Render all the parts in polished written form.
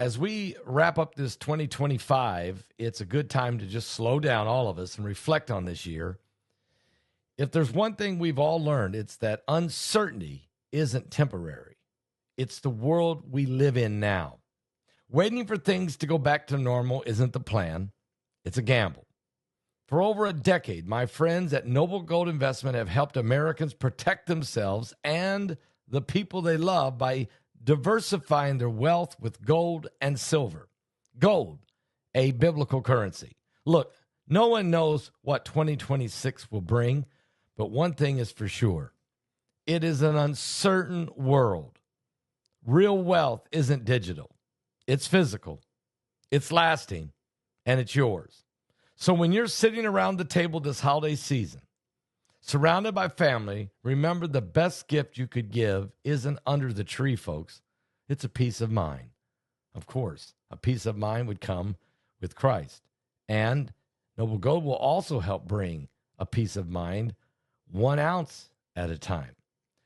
As we wrap up this 2025, it's a good time to just slow down, all of us, and reflect on this year. If there's one thing we've all learned, it's that uncertainty isn't temporary. It's the world we live in now. Waiting for things to go back to normal isn't the plan. It's a gamble. For over a decade, my friends at Noble Gold Investment have helped Americans protect themselves and the people they love by diversifying their wealth with gold and silver. Gold, a biblical currency. Look, no one knows what 2026 will bring, but one thing is for sure. It is an uncertain world. Real wealth isn't digital. It's physical. It's lasting, and it's yours. So when you're sitting around the table this holiday season, surrounded by family, remember the best gift you could give isn't under the tree, folks. It's a peace of mind. Of course, a peace of mind would come with Christ. And Noble Gold will also help bring a peace of mind 1 ounce at a time.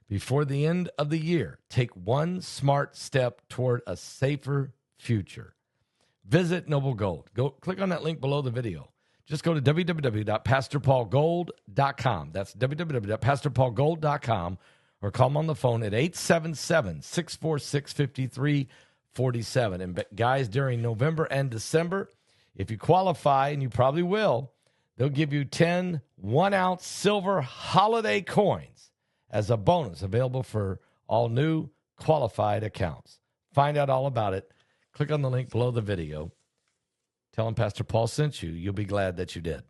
Before the end of the year, take one smart step toward a safer future. Visit Noble Gold. Go click on that link below the video. Just go to www.pastorpaulgold.com. That's www.pastorpaulgold.com, or call them on the phone at 877-646-5347. And guys, during November and December, if you qualify, and you probably will, they'll give you 10 1-ounce silver holiday coins as a bonus available for all new qualified accounts. Find out all about it. Click on the link below the video. Tell them Pastor Paul sent you. You'll be glad that you did.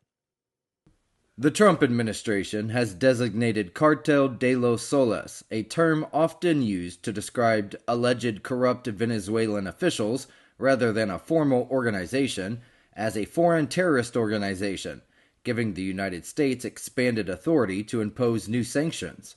The Trump administration has designated Cartel de los Soles, a term often used to describe alleged corrupt Venezuelan officials rather than a formal organization, as a foreign terrorist organization, giving the United States expanded authority to impose new sanctions.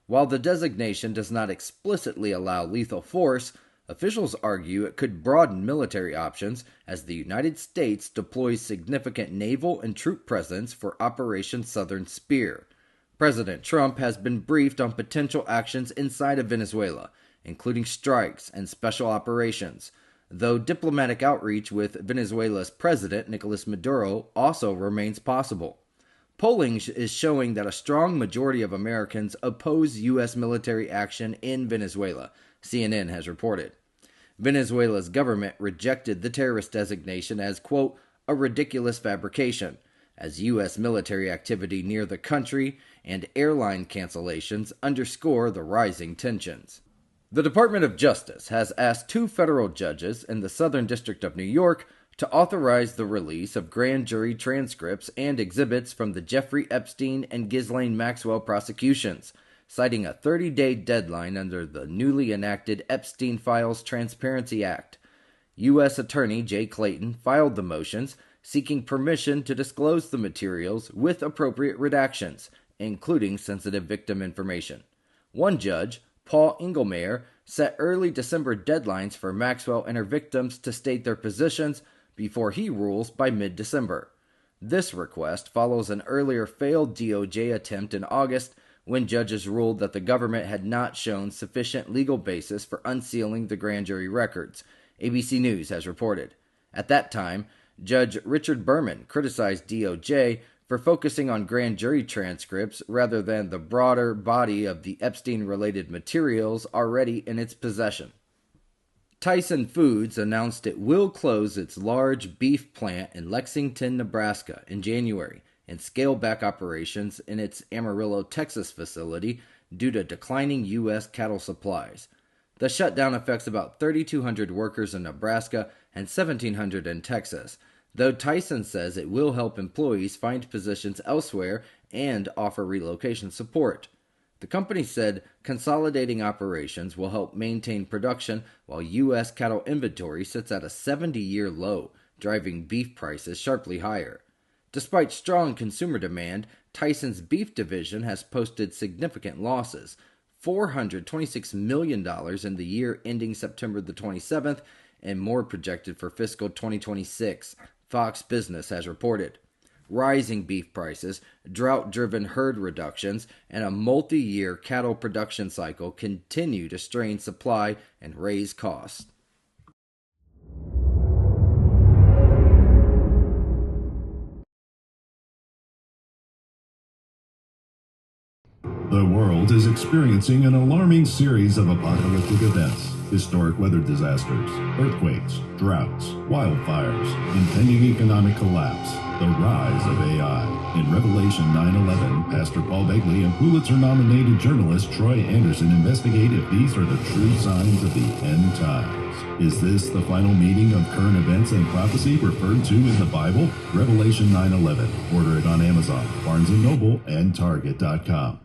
While the designation does not explicitly allow lethal force, officials argue it could broaden military options as the United States deploys significant naval and troop presence for Operation Southern Spear. President Trump has been briefed on potential actions inside of Venezuela, including strikes and special operations, though diplomatic outreach with Venezuela's president, Nicolas Maduro, also remains possible. Polling is showing that a strong majority of Americans oppose U.S. military action in Venezuela, CNN has reported. Venezuela's government rejected the terrorist designation as, quote, a ridiculous fabrication, as U.S. military activity near the country and airline cancellations underscore the rising tensions. The Department of Justice has asked 2 federal judges in the Southern District of New York to authorize the release of grand jury transcripts and exhibits from the Jeffrey Epstein and Ghislaine Maxwell prosecutions, citing a 30-day deadline under the newly enacted Epstein Files Transparency Act. U.S. Attorney Jay Clayton filed the motions, seeking permission to disclose the materials with appropriate redactions, including sensitive victim information. One judge, Paul Engelmayer, set early December deadlines for Maxwell and her victims to state their positions before he rules by mid-December. This request follows an earlier failed DOJ attempt in August when judges ruled that the government had not shown sufficient legal basis for unsealing the grand jury records, ABC News has reported. At that time, Judge Richard Berman criticized DOJ for focusing on grand jury transcripts rather than the broader body of the Epstein-related materials already in its possession. Tyson Foods announced it will close its large beef plant in Lexington, Nebraska in January and scale back operations in its Amarillo, Texas facility due to declining U.S. cattle supplies. The shutdown affects about 3,200 workers in Nebraska and 1,700 in Texas, though Tyson says it will help employees find positions elsewhere and offer relocation support. The company said consolidating operations will help maintain production while U.S. cattle inventory sits at a 70-year low, driving beef prices sharply higher. Despite strong consumer demand, Tyson's beef division has posted significant losses, $426 million in the year ending September the 27th, and more projected for fiscal 2026, Fox Business has reported. Rising beef prices, drought-driven herd reductions, and a multi-year cattle production cycle continue to strain supply and raise costs. The world is experiencing an alarming series of apocalyptic events. Historic weather disasters, earthquakes, droughts, wildfires, impending economic collapse, the rise of AI. In Revelation 9:11, Pastor Paul Begley and Pulitzer-nominated journalist Troy Anderson investigate if these are the true signs of the end times. Is this the final meeting of current events and prophecy referred to in the Bible? Revelation 9:11. Order it on Amazon, Barnes & Noble, and Target.com.